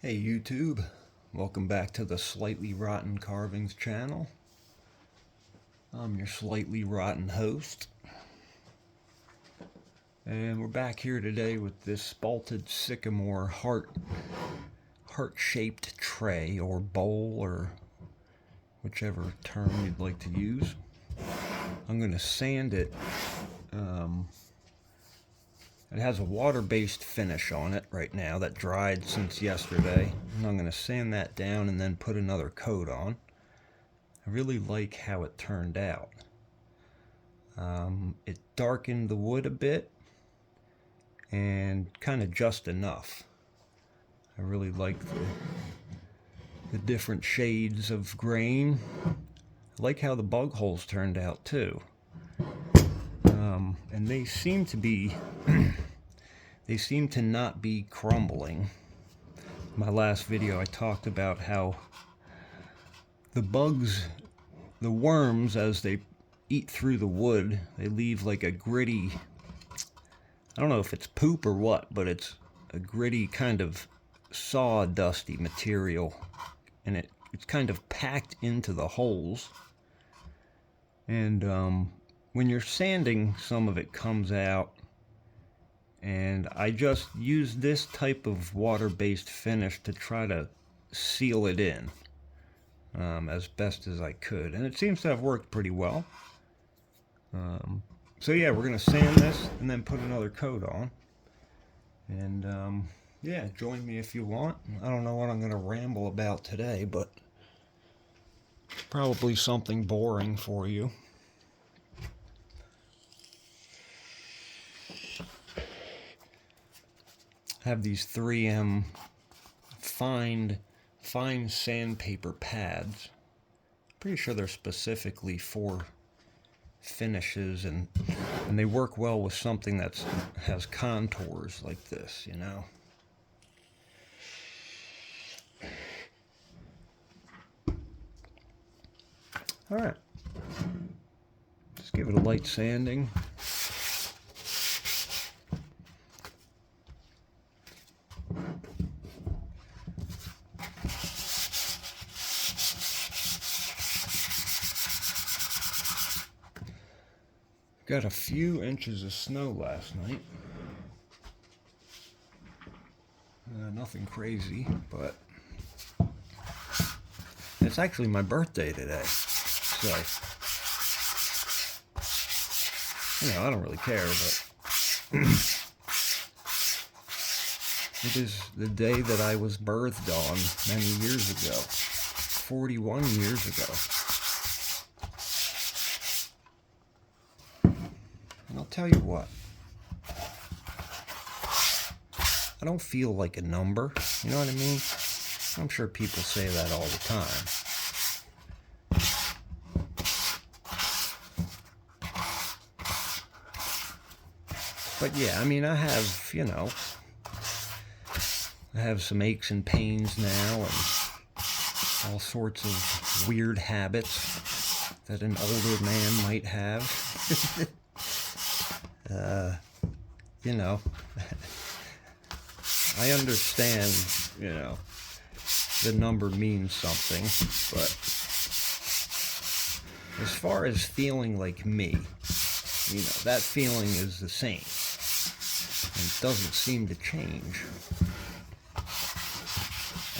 Hey YouTube, welcome back to the Slightly Rotten Carvings channel. I'm your slightly rotten host. And we're back here today with this spalted sycamore heart-shaped tray or bowl or whichever term you'd like to use. I'm going to sand it. It has a water-based finish on it right now that dried since yesterday. And I'm going to sand that down and then put another coat on. I really like how it turned out. It darkened the wood a bit and kind of just enough. I really like the different shades of grain. I like how the bug holes turned out too. And they seem to be they seem to not be crumbling. In my last video I talked about how the bugs, the worms, as they eat through the wood, they leave like a gritty, I don't know if it's poop or what, but it's a gritty kind of sawdusty material, and it's kind of packed into the holes. And when you're sanding, some of it comes out, and I just used this type of water-based finish to try to seal it in as best as I could, and it seems to have worked pretty well. So yeah, we're gonna sand this and then put another coat on, and yeah, join me if you want. I don't know what I'm gonna ramble about today, but probably something boring for you. I have these 3M fine sandpaper pads. Pretty sure they're specifically for finishes, and they work well with something that has contours like this, you know. All right, just give it a light sanding. Got a few inches of snow last night. Nothing crazy, but it's actually my birthday today. So, you know, I don't really care, but it is the day that I was birthed on many years ago, 41 years ago. And I'll tell you what, I don't feel like a number, you know what I mean? I'm sure people say that all the time. But yeah, I mean, I have, you know, I have some aches and pains now and all sorts of weird habits that an older man might have. You know, I understand, you know, the number means something, but as far as feeling like me, you know, that feeling is the same, and it doesn't seem to change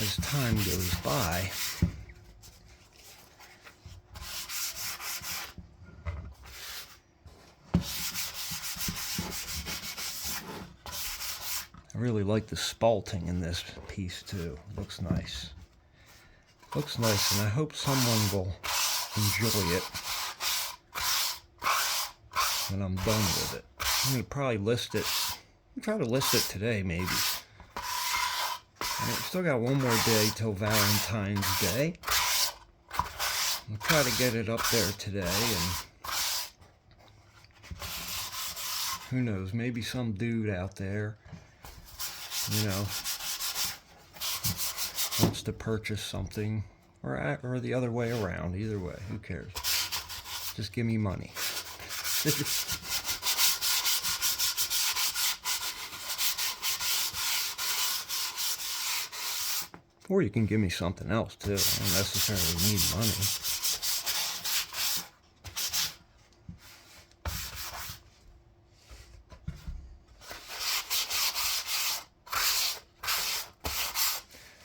as time goes by. I really like the spalting in this piece too. Looks nice. Looks nice, and I hope someone will enjoy it when I'm done with it. I'm going to probably list it. I'll try to list it today, maybe. And I've still got one more day till Valentine's Day. I'll try to get it up there today, and who knows, maybe some dude out there, you know, wants to purchase something, or the other way around. Either way, who cares? Just give me money. Or you can give me something else too. I don't necessarily need money.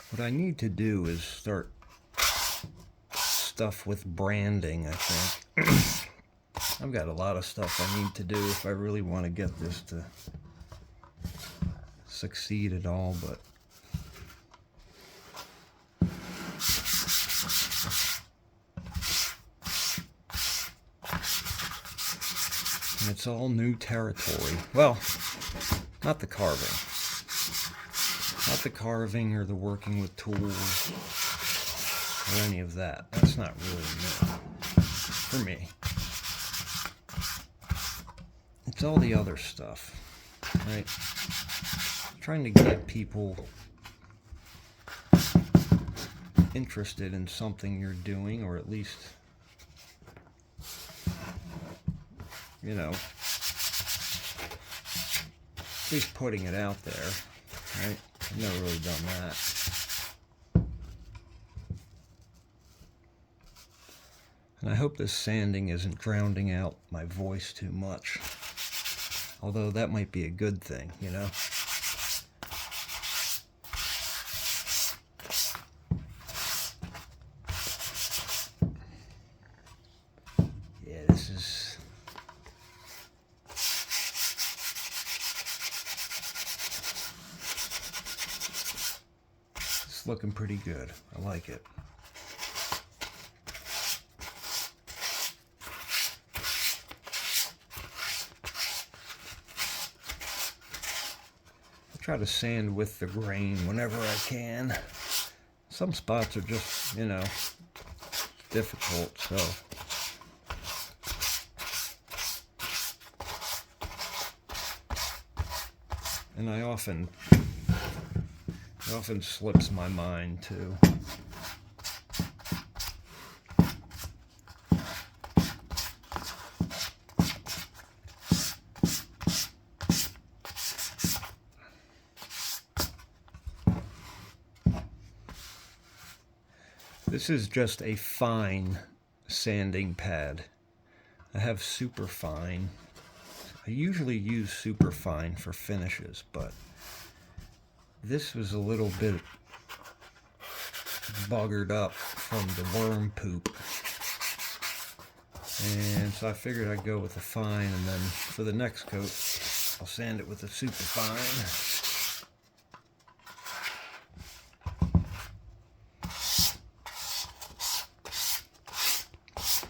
What I need to do is start stuff with branding, I think. I've got a lot of stuff I need to do if I really want to get this to succeed at all, but and it's all new territory. Well, not the carving. Not the carving or the working with tools or any of that. That's not really new for me. It's all the other stuff, right? Trying to get people interested in something you're doing, or at least, you know, at least putting it out there, right? I've never really done that. And I hope this sanding isn't drowning out my voice too much. Although that might be a good thing, you know? Yeah, this is... It's looking pretty good. I like it. Try to sand with the grain whenever I can. Some spots are just, you know, difficult, so. And it often slips my mind too. This is just a fine sanding pad. I have super fine. I usually use super fine for finishes, but this was a little bit buggered up from the worm poop. And so I figured I'd go with the fine, and then for the next coat, I'll sand it with the super fine.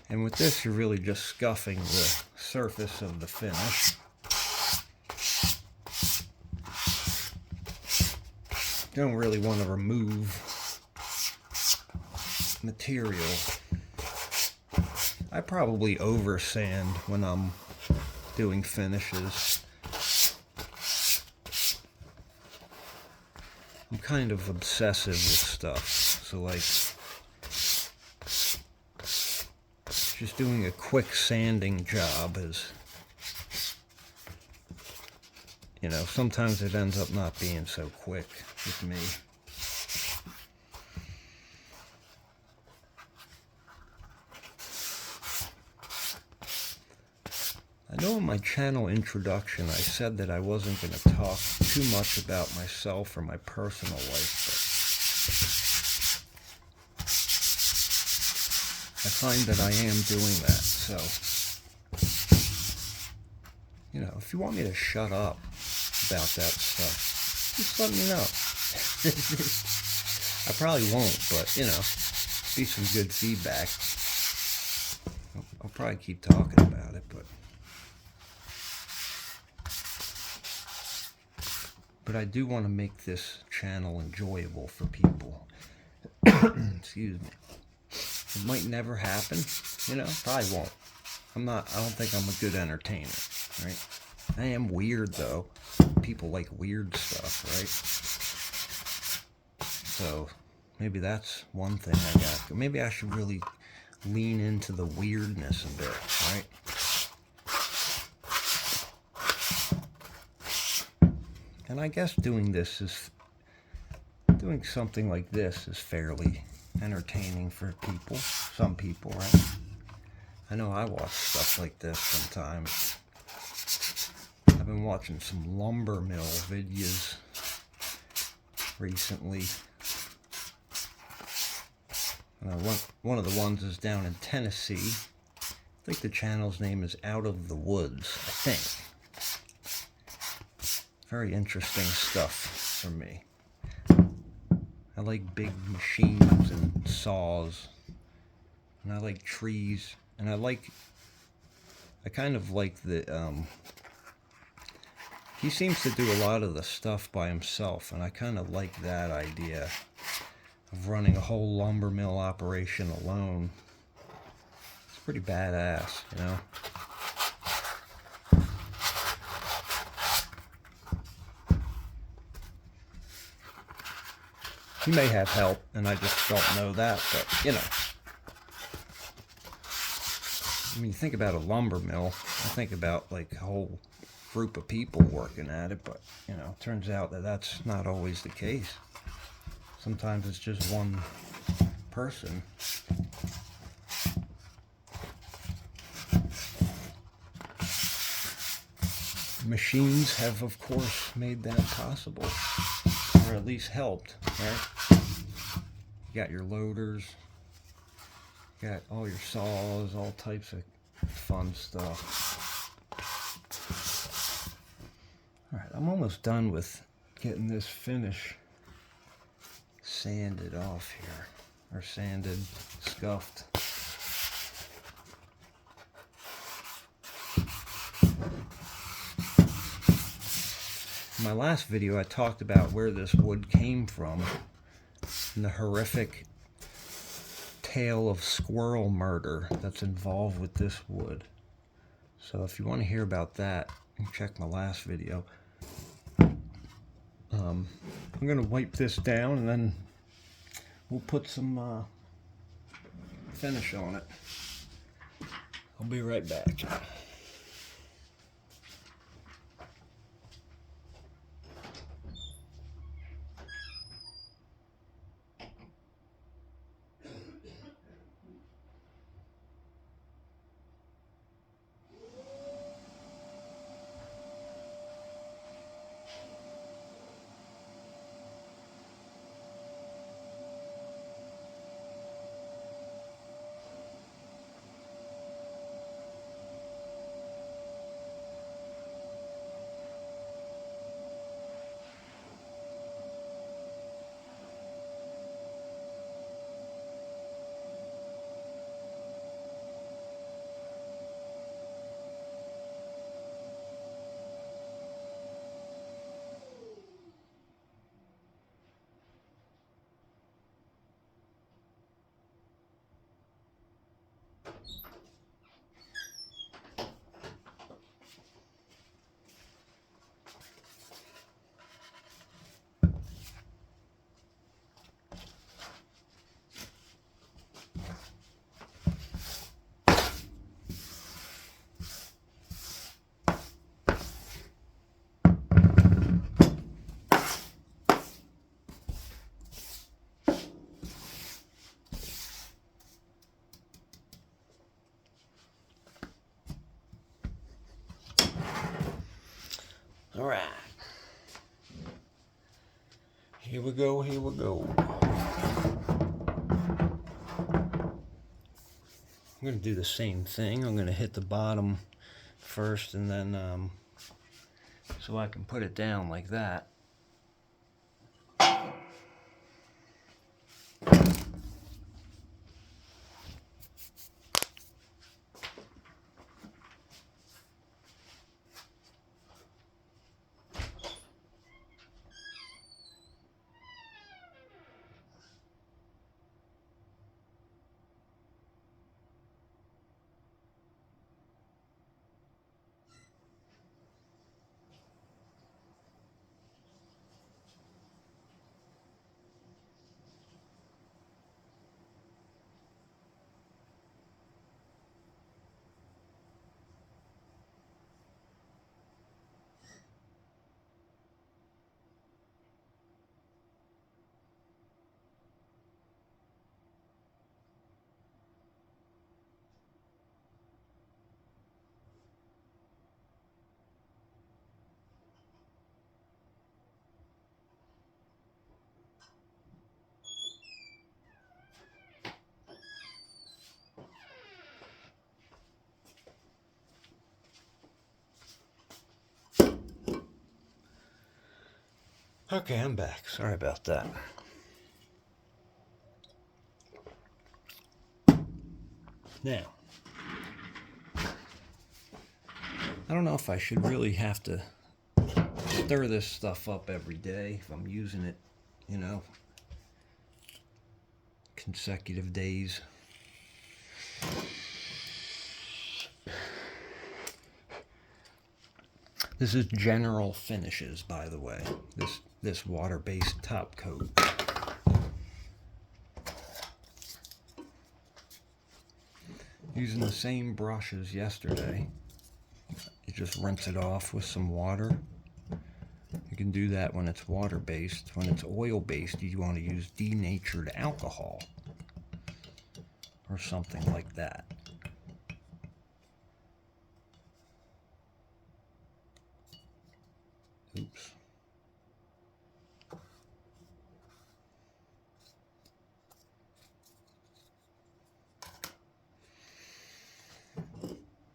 And with this, you're really just scuffing the surface of the finish. You don't really want to remove material. I probably over sand when I'm doing finishes. I'm kind of obsessive with stuff, so like just doing a quick sanding job is, you know, sometimes it ends up not being so quick with me. I know in my channel introduction I said that I wasn't going to talk too much about myself or my personal life, but I find that I am doing that, so, you know, if you want me to shut up about that stuff, just let me know. I probably won't, but, you know, be some good feedback. I'll probably keep talking about it, but I do want to make this channel enjoyable for people. Excuse me. It might never happen, you know, probably won't. I don't think I'm a good entertainer, right? I am weird, though. People like weird stuff, right? So, maybe that's one thing I got. Maybe I should really lean into the weirdness a bit, right? And I guess doing this doing something like this is fairly entertaining for people, some people, right? I know I watch stuff like this sometimes. I've been watching some lumber mill videos recently. One of the ones is down in Tennessee. I think the channel's name is Out of the Woods, I think. Very interesting stuff for me. I like big machines and saws, and I like trees, and I kind of like the, he seems to do a lot of the stuff by himself, and I kind of like that idea of running a whole lumber mill operation alone. It's pretty badass, you know? He may have help, and I just don't know that, but, you know. When you think about a lumber mill, I think about, like, a whole group of people working at it, but, you know, it turns out that that's not always the case. Sometimes it's just one person. Machines have, of course, made that possible, or at least helped, right? You got your loaders, you got all your saws, all types of fun stuff. Alright, I'm almost done with getting this finish sanded off here, or sanded, scuffed. In my last video I talked about where this wood came from and the horrific tale of squirrel murder that's involved with this wood. So if you want to hear about that, check my last video. I'm going to wipe this down and then we'll put some finish on it. I'll be right back. Alright. Here we go, here we go. I'm going to do the same thing. I'm going to hit the bottom first and then so I can put it down like that. Okay, I'm back. Sorry about that. Now, I don't know if I should really have to stir this stuff up every day if I'm using it, you know, consecutive days. This is General Finishes, by the way. This water-based top coat. Using the same brush as yesterday. You just rinse it off with some water. You can do that when it's water-based. When it's oil-based, you want to use denatured alcohol or something like that. Oops.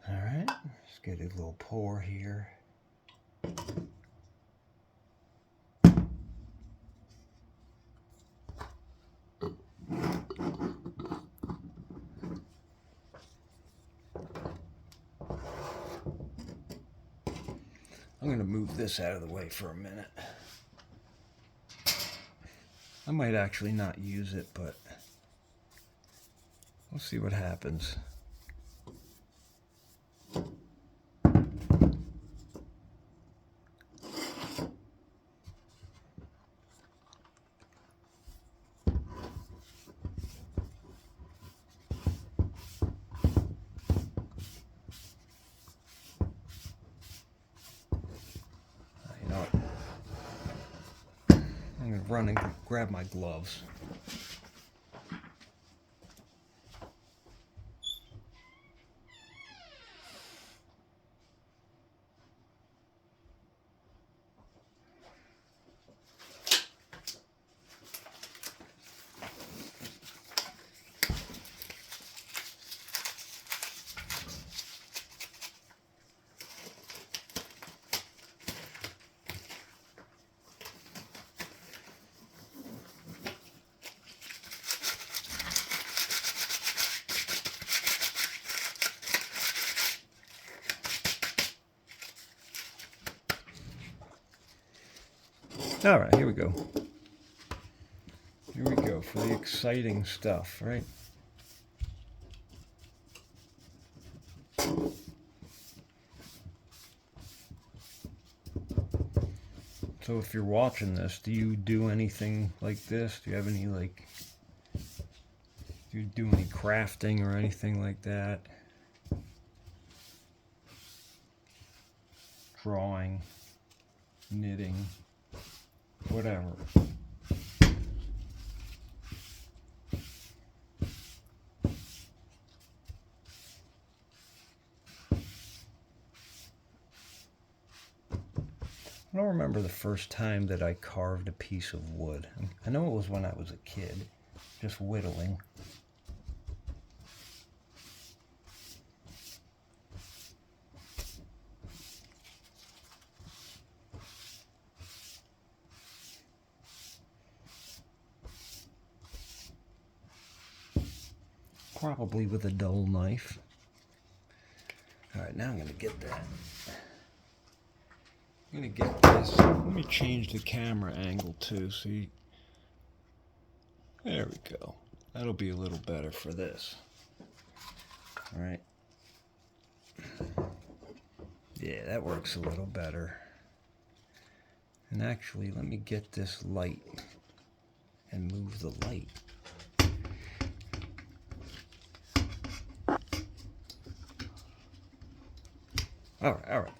All right, let's get a little pour here. I'm going to move this out of the way for a minute. I might actually not use it, but we'll see what happens. I'm going to run and grab my gloves. All right, here we go. Here we go for the exciting stuff, right? So if you're watching this, do you do anything like this? Do you have any, like, do you do any crafting or anything like that? Drawing, knitting, whatever. I don't remember the first time that I carved a piece of wood. I know it was when I was a kid, just whittling. Probably with a dull knife. All right, now I'm gonna get that. I'm gonna get this. Let me change the camera angle too, so you... There we go. That'll be a little better for this. All right. Yeah, that works a little better. And actually, let me get this light and move the light. All right, all right.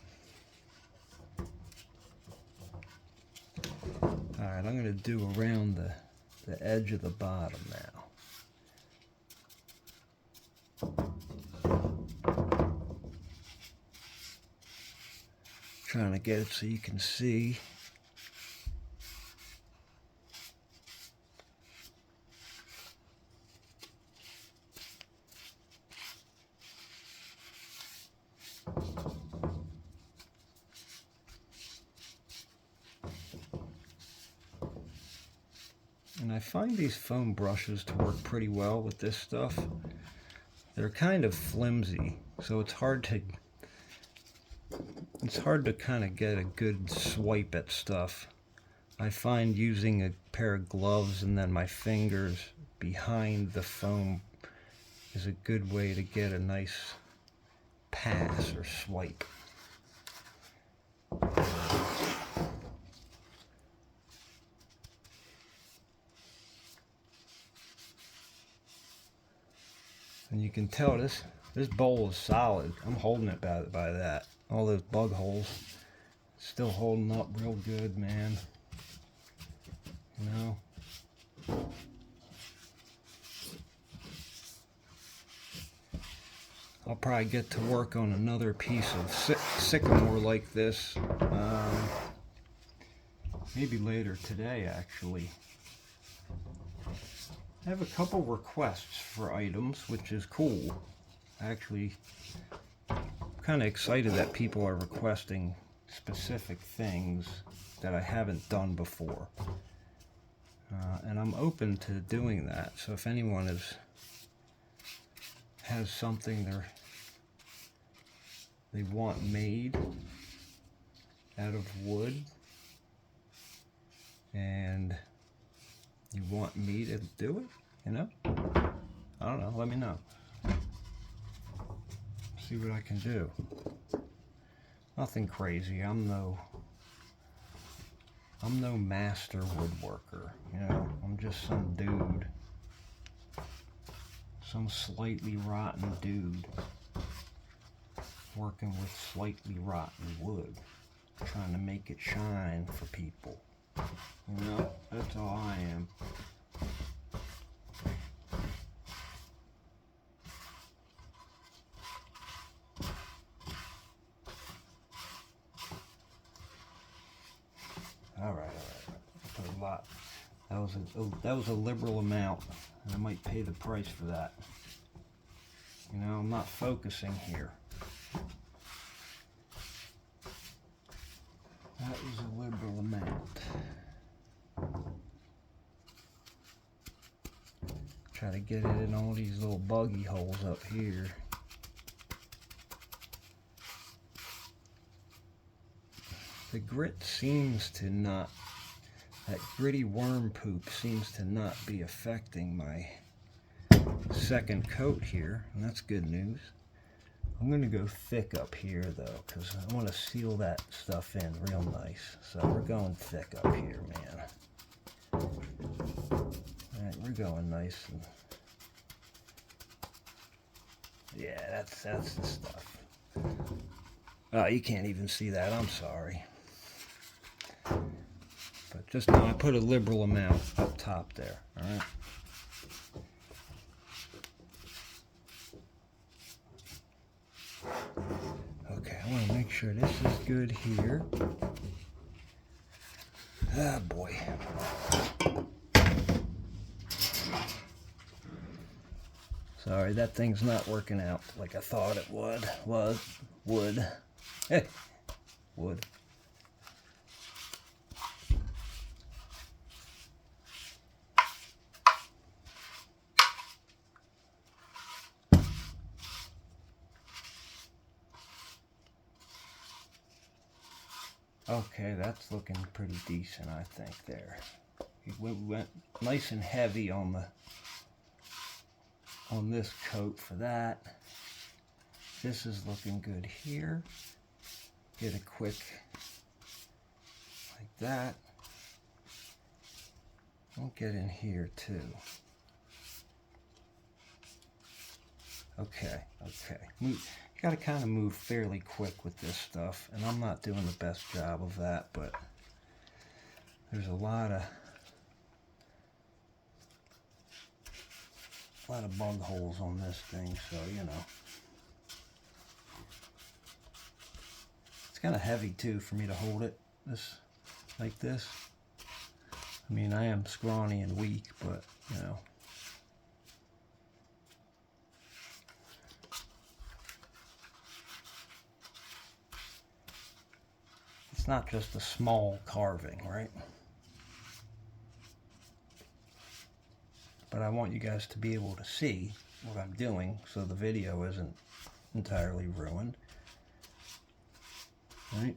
All right, I'm gonna do around the edge of the bottom now. Trying to get it so you can see. And I find these foam brushes to work pretty well with this stuff. They're kind of flimsy, so it's hard to kind of get a good swipe at stuff. I find using a pair of gloves and then my fingers behind the foam is a good way to get a nice pass or swipe. And you can tell this bowl is solid. I'm holding it by that. All those bug holes still holding up real good, man. You know. I'll probably get to work on another piece of sycamore like this. Maybe later today, actually. I have a couple requests for items, which is cool. Actually, I'm kind of excited that people are requesting specific things that I haven't done before. And I'm open to doing that. So if anyone has something they want made out of wood, and you want me to do it, you know? I don't know, let me know. See what I can do. Nothing crazy. I'm no master woodworker, you know? I'm just some dude. Some slightly rotten dude working with slightly rotten wood, trying to make it shine for people. You know, that's all I am. All right. I put a lot. That was a liberal amount, and I might pay the price for that. You know, I'm not focusing here. That was a liberal amount. Try to get it in all these little buggy holes up here. The grit seems to not, that gritty worm poop seems to not be affecting my second coat here, and that's good news. I'm going to go thick up here though, because I want to seal that stuff in real nice. So we're going thick up here, man. Alright, we're going nice. And yeah, that's the stuff. Oh, you can't even see that. I'm sorry. But just know I put a liberal amount up top there. Alright. Okay, I want to make sure this is good here. Ah, boy. Sorry, that thing's not working out like I thought it would. Would. Okay, that's looking pretty decent, I think, there. We went nice and heavy on this coat for that. This is looking good here. Get a quick like that. I'll get in here too. Okay. You gotta kind of move fairly quick with this stuff, and I'm not doing the best job of that, but there's a lot of bug holes on this thing, so you know. It's kind of heavy too for me to hold it like this. I mean, I am scrawny and weak, but you know. It's not just a small carving, right? but I want you guys to be able to see what I'm doing so the video isn't entirely ruined. Right?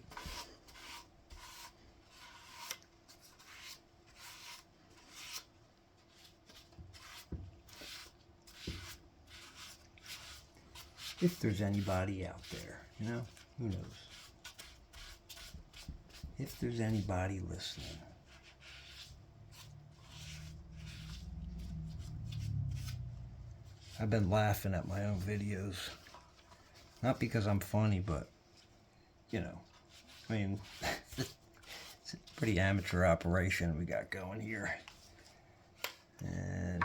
If there's anybody out there, you know, who knows? If there's anybody listening. I've been laughing at my own videos. Not because I'm funny, but, you know, I mean, it's a pretty amateur operation we got going here. And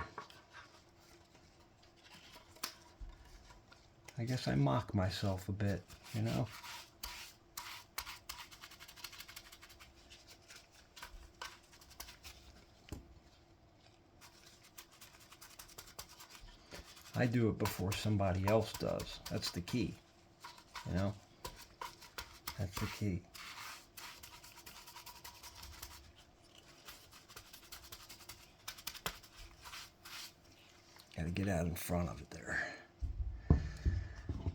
I guess I mock myself a bit, you know? I do it before somebody else does. That's the key, you know? That's the key. Gotta get out in front of it there.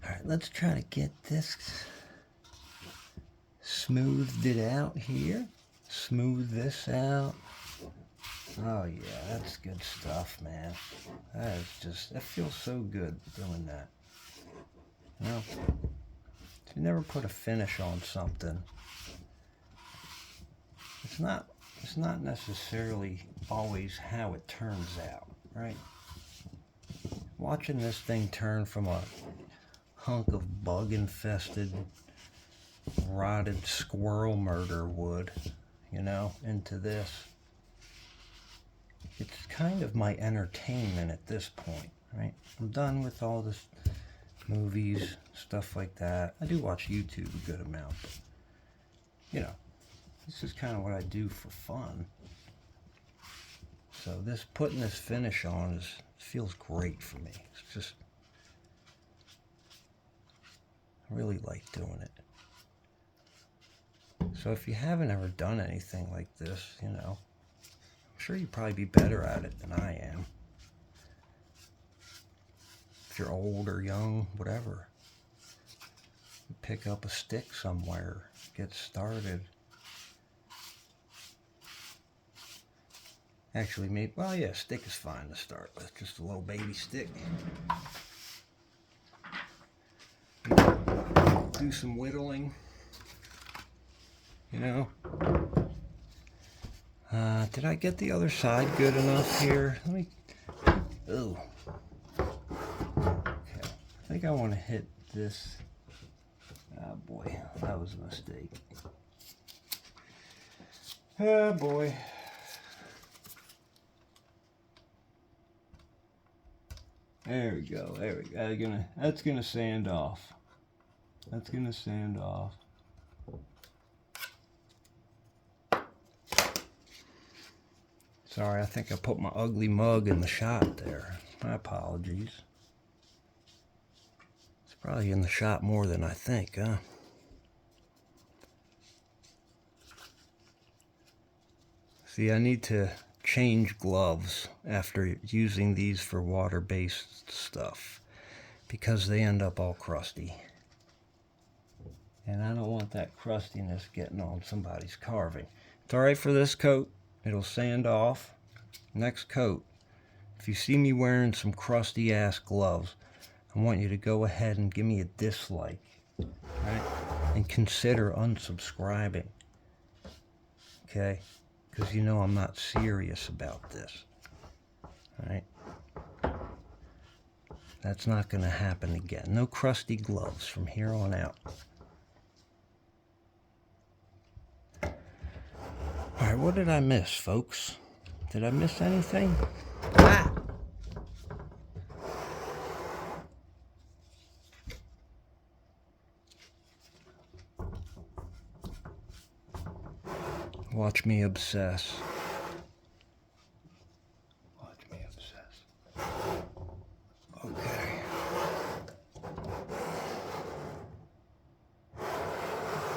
Alright, let's try to get this smoothed it out here. Smooth this out. Oh yeah, that's good stuff, man. That is just, that feels so good doing that. You know, if you never put a finish on something, it's not necessarily always how it turns out, right? Watching this thing turn from a hunk of bug-infested, rotted squirrel murder wood, you know, into this. It's kind of my entertainment at this point, right? I'm done with all this movies, stuff like that. I do watch YouTube a good amount, but, you know, this is kind of what I do for fun. So this, putting this finish on feels great for me. It's just, I really like doing it. So if you haven't ever done anything like this, you know, I'm sure you'd probably be better at it than I am. If you're old or young, whatever. Pick up a stick somewhere, get started. Actually, maybe, well, yeah, stick is fine to start with. Just a little baby stick. Do some whittling. You know? Did I get the other side good enough here? Let me, ooh. Okay, I think I want to hit this. Oh boy, that was a mistake. Oh boy. There we go, there we go. That's gonna sand off. That's gonna sand off. Sorry, I think I put my ugly mug in the shot there. My apologies. It's probably in the shot more than I think, huh? See, I need to change gloves after using these for water-based stuff because they end up all crusty. And I don't want that crustiness getting on somebody's carving. It's alright for this coat. It'll sand off. Next coat, if you see me wearing some crusty ass gloves, I want you to go ahead and give me a dislike, right? And consider unsubscribing, okay? Because you know I'm not serious about this, right? That's not going to happen again. No crusty gloves from here on out. Alright, what did I miss, folks? Did I miss anything? Ah! Watch me obsess. Watch me obsess. Okay.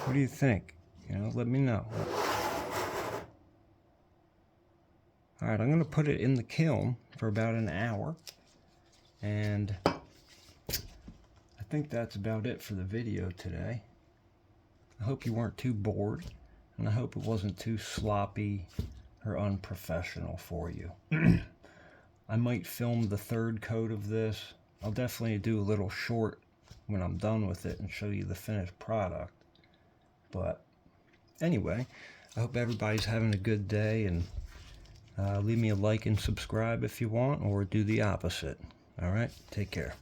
What do you think? You know, let me know. Alright, I'm going to put it in the kiln for about an hour. And I think that's about it for the video today. I hope you weren't too bored, and I hope it wasn't too sloppy or unprofessional for you. I might film the third coat of this. I'll definitely do a little short when I'm done with it and show you the finished product. But anyway, I hope everybody's having a good day, and leave me a like and subscribe if you want, or do the opposite. All right, take care.